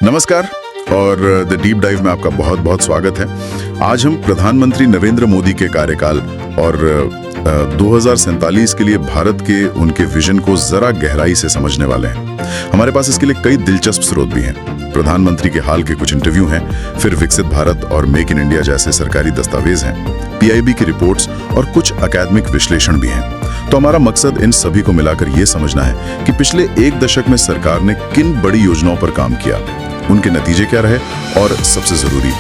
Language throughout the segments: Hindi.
नमस्कार और द डीप डाइव में आपका बहुत बहुत स्वागत है। आज हम प्रधानमंत्री नरेंद्र मोदी के कार्यकाल और 2047 के लिए भारत के उनके विजन को जरा गहराई से समझने वाले हैं। हमारे पास इसके लिए कई दिलचस्प स्रोत भी हैं। प्रधानमंत्री के हाल के कुछ इंटरव्यू हैं, फिर विकसित भारत और मेक इन इंडिया जैसे सरकारी दस्तावेज हैं, पीआईबी की रिपोर्ट्स और कुछ अकादमिक विश्लेषण भी हैं। तो हमारा मकसद इन सभी को मिलाकर ये समझना है कि पिछले एक दशक में सरकार ने किन बड़ी योजनाओं पर काम किया, उनके नतीजे क्या रहे और सबसे जरूरी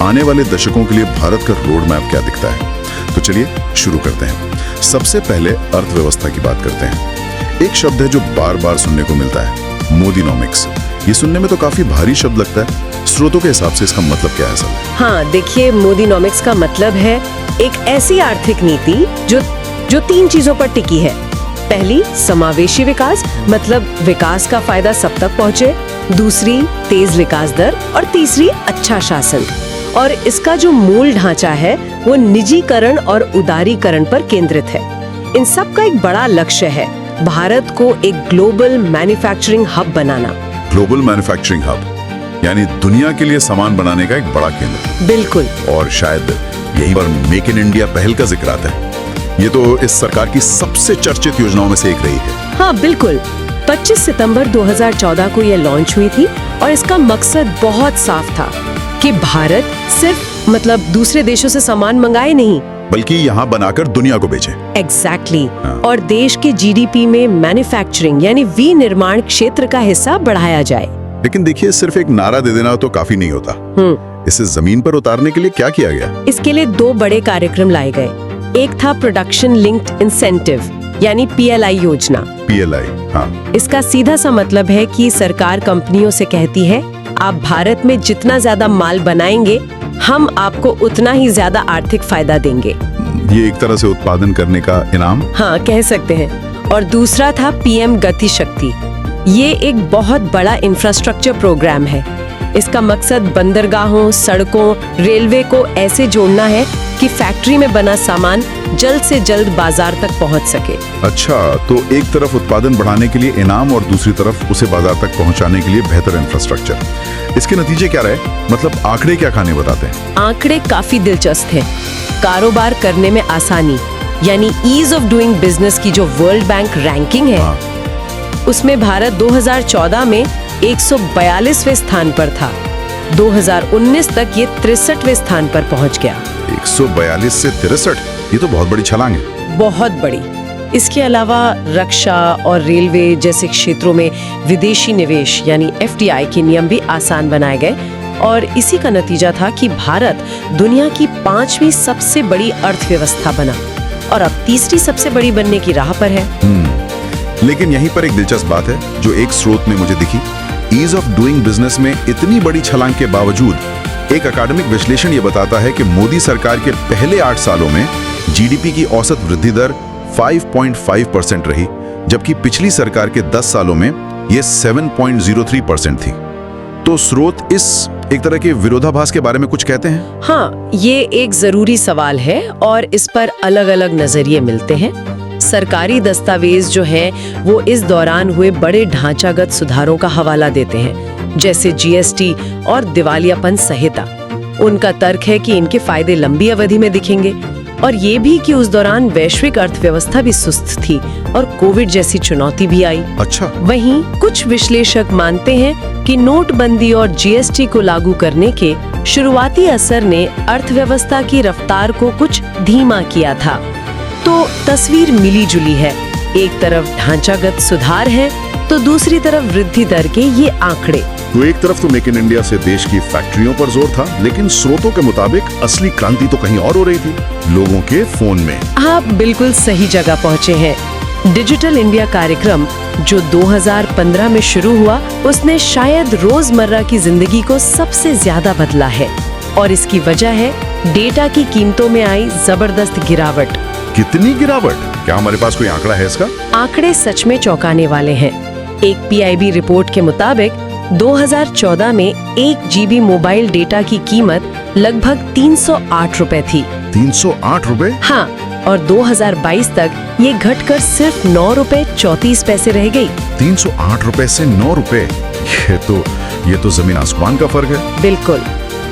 आने वाले दशकों के लिए भारत का रोड मैप क्या दिखता है। तो चलिए शुरू करते हैं। सबसे पहले अर्थव्यवस्था की बात करते हैं। एक शब्द है जो बार बार सुनने को मिलता है, मोदीनॉमिक्स। ये सुनने में तो काफी भारी शब्द लगता है। स्रोतों के हिसाब से इसका मतलब क्या है असल में? हाँ, देखिए, मोदीनॉमिक्स का मतलब है एक ऐसी आर्थिक नीति जो तीन चीजों पर टिकी है। पहली, समावेशी विकास, मतलब विकास का फायदा सब तक पहुंचे। दूसरी, तेज विकास दर। और तीसरी, अच्छा शासन। और इसका जो मूल ढांचा है वो निजीकरण और उदारीकरण पर केंद्रित है। इन सब का एक बड़ा लक्ष्य है भारत को एक ग्लोबल मैन्युफैक्चरिंग हब बनाना। ग्लोबल मैन्युफैक्चरिंग हब यानी दुनिया के लिए सामान बनाने का एक बड़ा केंद्र। बिल्कुल। और शायद यहीं पर मेक इन इंडिया पहल का जिक्र आता है। ये तो इस सरकार की सबसे चर्चित योजनाओं में से एक रही है। हाँ बिल्कुल। 25 सितंबर 2014 को यह लॉन्च हुई थी और इसका मकसद बहुत साफ था कि भारत सिर्फ दूसरे देशों से सामान मंगाए नहीं, बल्कि यहाँ बनाकर दुनिया को बेचे। एग्जैक्टली। और देश के जीडीपी में मैन्युफैक्चरिंग यानी विनिर्माण क्षेत्र का हिस्सा बढ़ाया जाए। लेकिन देखिए, सिर्फ एक नारा दे देना तो काफी नहीं होता। इसे जमीन पर उतारने के लिए क्या किया गया? इसके लिए दो बड़े कार्यक्रम लाए गए। एक था प्रोडक्शन लिंक्ड इंसेंटिव यानी पीएलआई योजना। पीएलआई, हाँ। इसका सीधा सा मतलब है कि सरकार कंपनियों से कहती है, आप भारत में जितना ज्यादा माल बनाएंगे हम आपको उतना ही ज्यादा आर्थिक फायदा देंगे। ये एक तरह से उत्पादन करने का इनाम, हाँ कह सकते हैं। और दूसरा था पीएम गति शक्ति। ये एक बहुत बड़ा इंफ्रास्ट्रक्चर प्रोग्राम है। इसका मकसद बंदरगाहों, सड़कों, रेलवे को ऐसे जोड़ना है कि फैक्ट्री में बना सामान जल्द से जल्द बाजार तक पहुंच सके। अच्छा, तो एक तरफ उत्पादन बढ़ाने के लिए इनाम और दूसरी तरफ उसे बाजार तक पहुंचाने के लिए बेहतर इंफ्रास्ट्रक्चर। इसके नतीजे क्या रहे? मतलब आंकड़े क्या खाने बताते हैं? आंकड़े काफी दिलचस्प हैं। कारोबार करने में आसानी यानी ईज ऑफ डूइंग बिजनेस की जो वर्ल्ड बैंक रैंकिंग है, उसमें भारत 2014 में 142वें स्थान पर था। 2019 तक ये 63वें स्थान पर पहुंच गया। 142 से 63, ये तो बहुत बड़ी छलांग है। बहुत बड़ी। इसके अलावा रक्षा और रेलवे जैसे क्षेत्रों में विदेशी निवेश यानी एफडीआई के नियम भी आसान बनाए गए और इसी का नतीजा था कि भारत दुनिया की 5वीं सबसे बड़ी अर्थव्यवस्था बना और अब तीसरी सबसे बड़ी बनने की राह पर है। लेकिन यहीं पर एक दिलचस्प बात है जो एक स्रोत में मुझे दिखी। ईज ऑफ डूइंग बिजनेस में इतनी बड़ी छलांग के बावजूद एक अकादमिक विश्लेषण ये बताता है कि मोदी सरकार के पहले 8 सालों में जीडीपी की औसत वृद्धि दर 5.5% रही, जबकि पिछली सरकार के 10 सालों में ये 7.03% थी। तो स्रोत इस एक तरह के विरोधाभास के बारे में कुछ कहते हैं? हाँ, ये एक जरूरी सवाल है और इस पर अलग अलग नजरिए मिलते हैं। सरकारी दस्तावेज जो हैं वो इस दौरान हुए बड़े ढांचागत सुधारों का हवाला देते हैं, जैसे जीएसटी और दिवालियापन संहिता। उनका तर्क है कि इनके फायदे लंबी अवधि में दिखेंगे और ये भी कि उस दौरान वैश्विक अर्थव्यवस्था भी सुस्त थी और कोविड जैसी चुनौती भी आई। अच्छा। वहीं कुछ विश्लेषक मानते हैं कि नोटबंदी और जीएसटी को लागू करने के शुरुआती असर ने अर्थव्यवस्था की रफ्तार को कुछ धीमा किया था। तो तस्वीर मिली जुली है। एक तरफ ढांचागत सुधार है तो दूसरी तरफ वृद्धि दर के ये आंकड़े। तो एक तरफ तो मेक इन इंडिया से देश की फैक्ट्रियों पर जोर था, लेकिन स्रोतों के मुताबिक असली क्रांति तो कहीं और हो रही थी, लोगों के फोन में। आप बिल्कुल सही जगह पहुंचे हैं। डिजिटल इंडिया कार्यक्रम जो 2015 में शुरू हुआ, उसने शायद रोजमर्रा की जिंदगी को सबसे ज्यादा बदला है और इसकी वजह है डेटा की कीमतों में आई जबरदस्त गिरावट। कितनी गिरावट? क्या हमारे पास कोई आंकड़ा है इसका? आंकड़े सच में चौंकाने वाले हैं। एक पीआईबी रिपोर्ट के मुताबिक 2014 में 1 जीबी मोबाइल डेटा की कीमत लगभग 308 रुपए थी। 308 रुपए? हाँ, और 2022 तक ये घटकर सिर्फ 9 रुपए 34 पैसे रह गई। 308 रुपए से 9 रुपए, ये तो जमीन आसमान का फर्क है। बिल्कुल।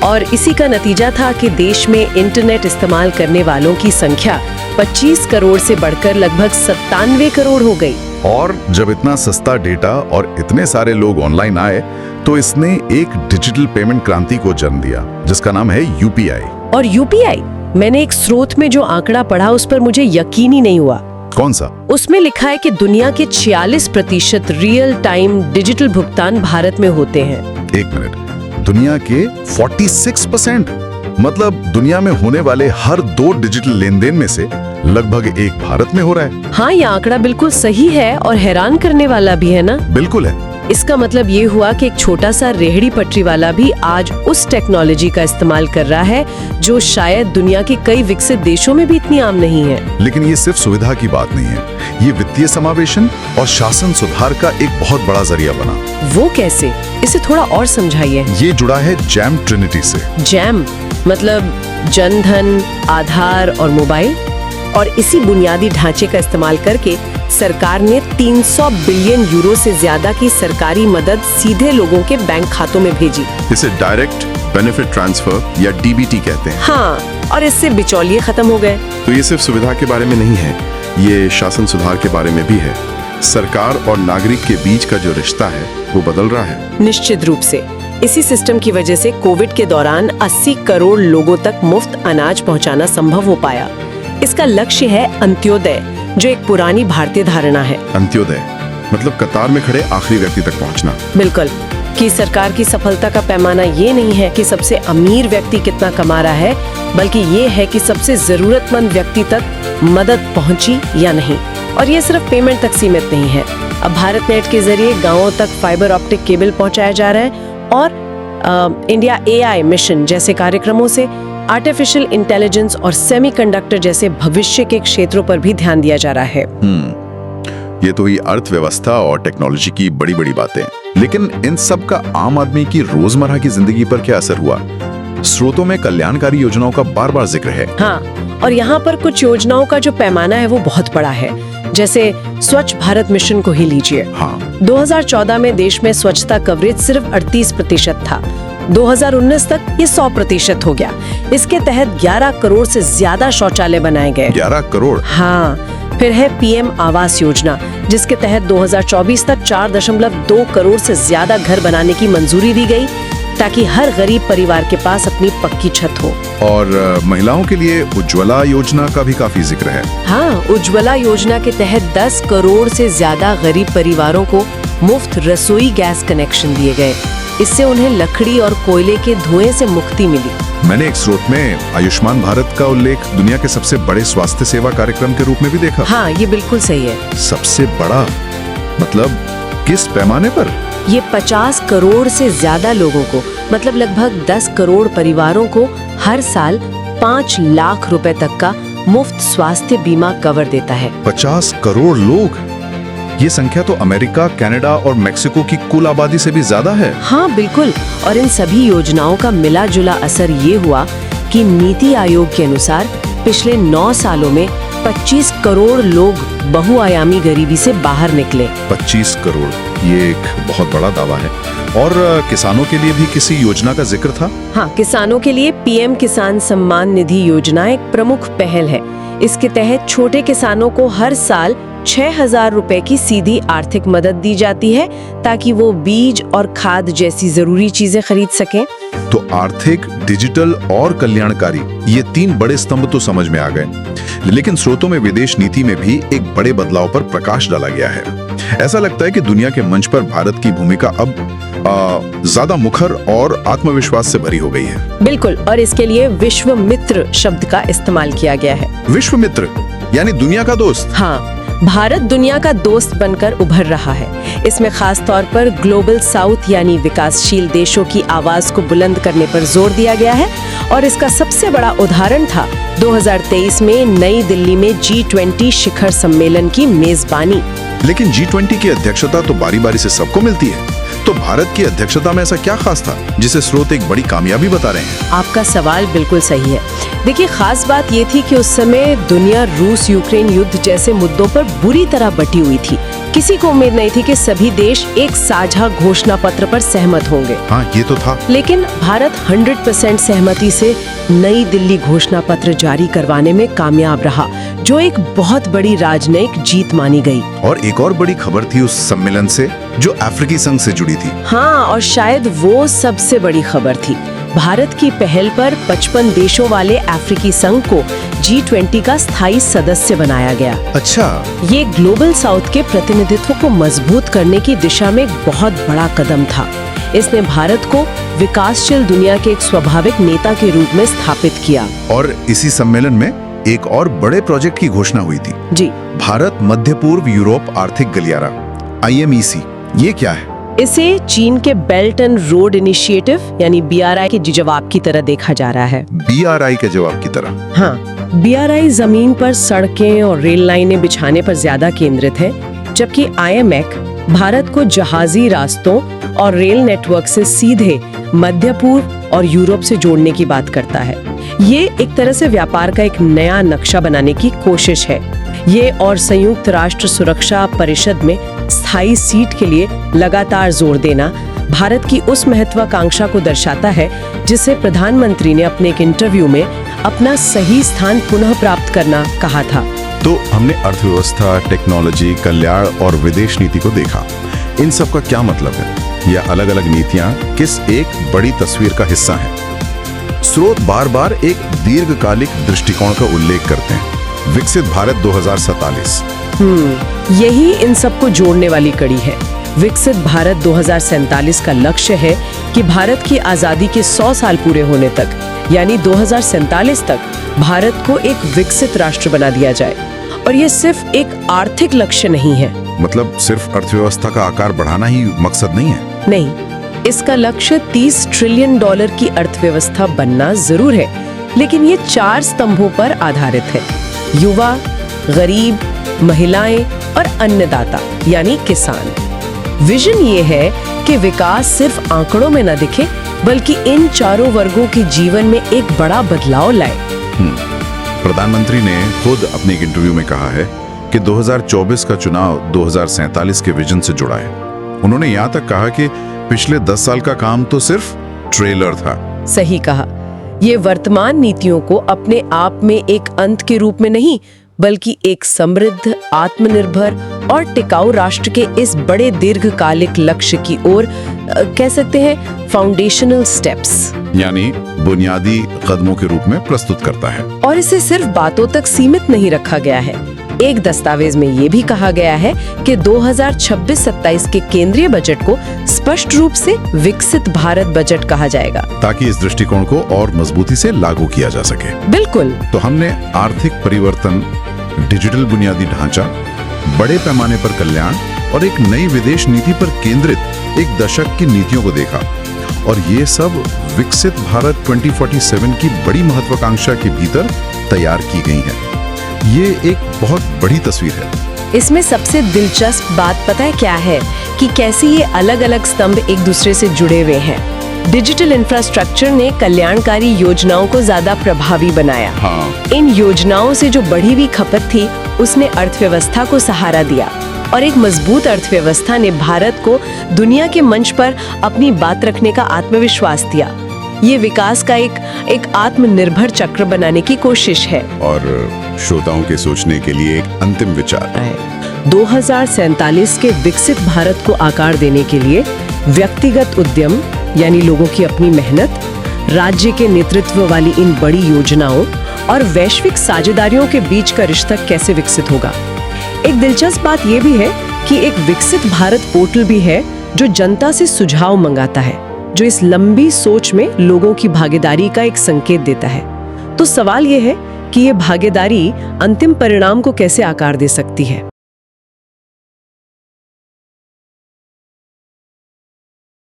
और इसी का नतीजा था कि देश में इंटरनेट इस्तेमाल करने वालों की संख्या 25 करोड़ से बढ़कर लगभग 97 करोड़ हो गई। और जब इतना सस्ता डेटा और इतने सारे लोग ऑनलाइन आए तो इसने एक डिजिटल पेमेंट क्रांति को जन्म दिया जिसका नाम है यूपीआई। और यूपीआई, मैंने एक स्रोत में जो आंकड़ा पढ़ा उस पर मुझे यकीन ही नहीं हुआ। कौन सा? उसमें लिखा है कि दुनिया के 46% रियल टाइम डिजिटल भुगतान भारत में होते हैं। एक मिनट, दुनिया के 46%? मतलब दुनिया में होने वाले हर 2 डिजिटल लेन देन में से लगभग एक भारत में हो रहा है। हाँ, ये आंकड़ा बिल्कुल सही है और हैरान करने वाला भी है ना। बिल्कुल है। इसका मतलब ये हुआ कि एक छोटा सा रेहड़ी पटरी वाला भी आज उस टेक्नोलॉजी का इस्तेमाल कर रहा है जो शायद दुनिया के कई विकसित देशों में भी इतनी आम नहीं है। लेकिन ये सिर्फ सुविधा की बात नहीं है, ये वित्तीय समावेशन और शासन सुधार का एक बहुत बड़ा जरिया बना। वो कैसे? इसे थोड़ा और समझाइए। ये जुड़ा है जैम ट्रिनिटी से। जैम मतलब जनधन, आधार और मोबाइल। और इसी बुनियादी ढांचे का इस्तेमाल करके सरकार ने 300 बिलियन यूरो से ज्यादा की सरकारी मदद सीधे लोगों के बैंक खातों में भेजी। इसे डायरेक्ट बेनिफिट ट्रांसफर या डीबीटी कहते हैं। हाँ, और इससे बिचौलिए खत्म हो गए। तो ये सिर्फ सुविधा के बारे में नहीं है, ये शासन सुधार के बारे में भी है। सरकार और नागरिक के बीच का जो रिश्ता है वो बदल रहा है। निश्चित रूप से इसी सिस्टम की वजह से कोविड के दौरान 80 करोड़ लोगों तक मुफ्त अनाज पहुंचाना संभव हो पाया। इसका लक्ष्य है अंत्योदय, जो एक पुरानी भारतीय धारणा है। अंत्योदय मतलब कतार में खड़े आखिरी व्यक्ति तक पहुंचना। बिल्कुल, कि सरकार की सफलता का पैमाना ये नहीं है कि सबसे अमीर व्यक्ति कितना कमा रहा है, बल्कि ये है कि सबसे जरूरतमंद व्यक्ति तक मदद पहुंची या नहीं। और ये सिर्फ पेमेंट तक सीमित नहीं है। अब भारत नेट के जरिए गांवों तक फाइबर ऑप्टिक केबल पहुंचाया जा रहा है और इंडिया AI मिशन जैसे कार्यक्रमों से आर्टिफिशियल इंटेलिजेंस और सेमीकंडक्टर जैसे भविष्य के क्षेत्रों पर भी ध्यान दिया जा रहा है। ये तो ही अर्थव्यवस्था और टेक्नोलॉजी की बड़ी बड़ी बातें। लेकिन इन सब का आम आदमी की रोजमर्रा की जिंदगी पर क्या असर हुआ? स्रोतों में कल्याणकारी योजनाओं का बार बार जिक्र है। हाँ, और यहाँ पर कुछ योजनाओं का जो पैमाना है वो बहुत बड़ा है। जैसे स्वच्छ भारत मिशन को ही लीजिए। हाँ। 2014 में देश में स्वच्छता कवरेज सिर्फ 38% था। 2019 तक ये 100% हो गया। इसके तहत 11 करोड़ से ज्यादा शौचालय बनाए गए। 11 करोड़? हाँ। फिर है PM आवास योजना, जिसके तहत 2024 तक 4.2 करोड़ से ज्यादा घर बनाने की मंजूरी दी गई, ताकि हर गरीब परिवार के पास अपनी पक्की छत हो। और महिलाओं के लिए उज्ज्वला योजना का भी काफी जिक्र है। हाँ, उज्ज्वला योजना के तहत 10 करोड़ से ज्यादा गरीब परिवारों को मुफ्त रसोई गैस कनेक्शन दिए गए। इससे उन्हें लकड़ी और कोयले के धुएं से मुक्ति मिली। मैंने एक स्रोत में आयुष्मान भारत का उल्लेख दुनिया के सबसे बड़े स्वास्थ्य सेवा कार्यक्रम के रूप में भी देखा। हाँ, ये बिल्कुल सही है। सबसे बड़ा मतलब किस पैमाने पर? ये 50 करोड़ से ज्यादा लोगों को, मतलब लगभग 10 करोड़ परिवारों को हर साल 5 लाख रुपए तक का मुफ्त स्वास्थ्य बीमा कवर देता है। 50 करोड़ लोग? ये संख्या तो अमेरिका, कनाडा और मेक्सिको की कुल आबादी से भी ज्यादा है। हाँ बिल्कुल। और इन सभी योजनाओं का मिला जुला असर ये हुआ कि नीति आयोग के अनुसार पिछले 9 सालों में 25 करोड़ लोग बहुआयामी गरीबी से बाहर निकले। 25 करोड़, ये एक बहुत बड़ा दावा है। और किसानों के लिए भी किसी योजना का जिक्र था? हाँ, किसानों के लिए PM किसान सम्मान निधि योजना एक प्रमुख पहल है। इसके तहत छोटे किसानों को हर साल 6,000 रुपए की सीधी आर्थिक मदद दी जाती है, ताकि वो बीज और खाद जैसी जरूरी चीजें खरीद सकें। तो आर्थिक, डिजिटल और कल्याणकारी, ये 3 बड़े स्तंभ तो समझ में आ गए। लेकिन स्रोतों में विदेश नीति में भी एक बड़े बदलाव पर प्रकाश डाला गया है। ऐसा लगता है कि दुनिया के मंच पर भारत की भूमिका अब ज्यादा मुखर और आत्मविश्वास से भरी हो गई है। बिल्कुल, और इसके लिए विश्व मित्र शब्द का इस्तेमाल किया गया है। विश्व मित्र यानी दुनिया का दोस्त? हाँ, भारत दुनिया का दोस्त बनकर उभर रहा है। इसमें खास तौर पर ग्लोबल साउथ यानी विकासशील देशों की आवाज को बुलंद करने पर जोर दिया गया है। और इसका सबसे बड़ा उदाहरण था 2023 में नई दिल्ली में G20 शिखर सम्मेलन की मेजबानी। लेकिन G20 की अध्यक्षता तो बारी बारी से सबको मिलती है, तो भारत की अध्यक्षता में ऐसा क्या खास था जिसे स्रोत एक बड़ी कामयाबी बता रहे हैं? आपका सवाल बिल्कुल सही है। देखिए, खास बात ये थी कि उस समय दुनिया रूस यूक्रेन युद्ध जैसे मुद्दों पर बुरी तरह बटी हुई थी। किसी को उम्मीद नहीं थी कि सभी देश एक साझा घोषणा पत्र पर सहमत होंगे। हाँ, ये तो था। लेकिन भारत 100% सहमति से नई दिल्ली घोषणा पत्र जारी करवाने में कामयाब रहा, जो एक बहुत बड़ी राजनयिक जीत मानी गई। और एक और बड़ी खबर थी उस सम्मेलन से, जो अफ्रीकी संघ से जुड़ी थी। हाँ, और शायद वो सबसे बड़ी खबर थी। भारत की पहल पर 55 देशों वाले अफ्रीकी संघ को G20 का स्थायी सदस्य बनाया गया। अच्छा, ये ग्लोबल साउथ के प्रतिनिधित्व को मजबूत करने की दिशा में एक बहुत बड़ा कदम था। इसने भारत को विकासशील दुनिया के एक स्वाभाविक नेता के रूप में स्थापित किया। और इसी सम्मेलन में एक और बड़े प्रोजेक्ट की घोषणा हुई थी। जी, भारत मध्य पूर्व यूरोप आर्थिक गलियारा, IMEC। ये क्या है? इसे चीन के बेल्ट एंड रोड इनिशिएटिव यानी BRI के जवाब की तरह देखा जा रहा है। BRI के जवाब की तरह? हाँ, BRI जमीन पर सड़कें और रेल लाइनें बिछाने पर ज्यादा केंद्रित है, जबकि IMEC भारत को जहाजी रास्तों और रेल नेटवर्क से सीधे मध्य पूर्व और यूरोप से जोड़ने की बात करता है। ये एक तरह से व्यापार का एक नया नक्शा बनाने की कोशिश है। ये और संयुक्त राष्ट्र सुरक्षा परिषद में स्थायी सीट के लिए लगातार जोर देना भारत की उस महत्वाकांक्षा को दर्शाता है, जिसे प्रधानमंत्री ने अपने एक इंटरव्यू में अपना सही स्थान पुनः प्राप्त करना कहा था। तो हमने अर्थव्यवस्था, टेक्नोलॉजी, कल्याण और विदेश नीति को देखा। इन सब का क्या मतलब है? यह अलग अलग नीतियां किस एक बड़ी तस्वीर का हिस्सा हैं? स्रोत बार बार एक दीर्घकालिक दृष्टिकोण का उल्लेख करते हैं। विकसित भारत 2047। यही इन सबको जोड़ने वाली कड़ी है। विकसित भारत 2047 का लक्ष्य है कि भारत की आजादी के 100 साल पूरे होने तक, यानी 2047 तक भारत को एक विकसित राष्ट्र बना दिया जाए। और ये सिर्फ एक आर्थिक लक्ष्य नहीं है। मतलब सिर्फ अर्थव्यवस्था का आकार बढ़ाना ही मकसद नहीं है? नहीं, इसका लक्ष्य $30 ट्रिलियन की अर्थव्यवस्था बनना जरूर है, लेकिन ये 4 स्तंभों पर आधारित है: युवा, गरीब, महिलाएं और अन्नदाता यानी किसान। विजन ये है कि विकास सिर्फ आंकड़ों में न दिखे, बल्कि इन चारों वर्गों के जीवन में एक बड़ा बदलाव लाए। प्रधानमंत्री ने खुद अपने एक इंटरव्यू में कहा है कि 2024 का चुनाव 2047 के विजन से जुड़ा है। उन्होंने यहाँ तक कहा कि पिछले 10 साल का काम तो सिर्फ ट्रेलर था। सही कहा। ये वर्तमान नीतियों को अपने आप में एक अंत के रूप में नहीं, बल्कि एक समृद्ध, आत्मनिर्भर और टिकाऊ राष्ट्र के इस बड़े दीर्घकालिक लक्ष्य की ओर कह सकते हैं फाउंडेशनल स्टेप्स, यानी बुनियादी कदमों के रूप में प्रस्तुत करता है। और इसे सिर्फ बातों तक सीमित नहीं रखा गया है। एक दस्तावेज में ये भी कहा गया है कि 2026-27 के केंद्रीय बजट को स्पष्ट रूप से विकसित भारत बजट कहा जाएगा, ताकि इस दृष्टिकोण को और मजबूती से लागू किया जा सके। बिल्कुल। तो हमने आर्थिक परिवर्तन, डिजिटल बुनियादी ढांचा, बड़े पैमाने पर कल्याण और एक नई विदेश नीति पर केंद्रित एक दशक की नीतियों को देखा। और ये सब विकसित भारत 2047 की बड़ी महत्वाकांक्षा के भीतर तैयार की गई हैं। ये एक बहुत बड़ी तस्वीर है। इसमें सबसे दिलचस्प बात पता है क्या है? कि कैसे ये अलग अलग स्तंभ एक दूसरे से जुड़े हुए हैं। डिजिटल इंफ्रास्ट्रक्चर ने कल्याणकारी योजनाओं को ज्यादा प्रभावी बनाया। हाँ। इन योजनाओं से जो बढ़ी हुई खपत थी, उसने अर्थव्यवस्था को सहारा दिया, और एक मजबूत अर्थव्यवस्था ने भारत को दुनिया के मंच पर अपनी बात रखने का आत्मविश्वास दिया। ये विकास का एक आत्मनिर्भर चक्र बनाने की कोशिश है। और श्रोताओं के सोचने के लिए एक अंतिम विचार, 2047 के विकसित भारत को आकार देने के लिए व्यक्तिगत उद्यम यानी लोगों की अपनी मेहनत, राज्य के नेतृत्व वाली इन बड़ी योजनाओं और वैश्विक साझेदारियों के बीच का रिश्ता कैसे विकसित होगा। एक दिलचस्प बात यह भी है कि एक विकसित भारत पोर्टल भी है जो जनता से सुझाव मंगाता है, जो इस लंबी सोच में लोगों की भागीदारी का एक संकेत देता है। तो सवाल यह है कि ये भागीदारी अंतिम परिणाम को कैसे आकार दे सकती है।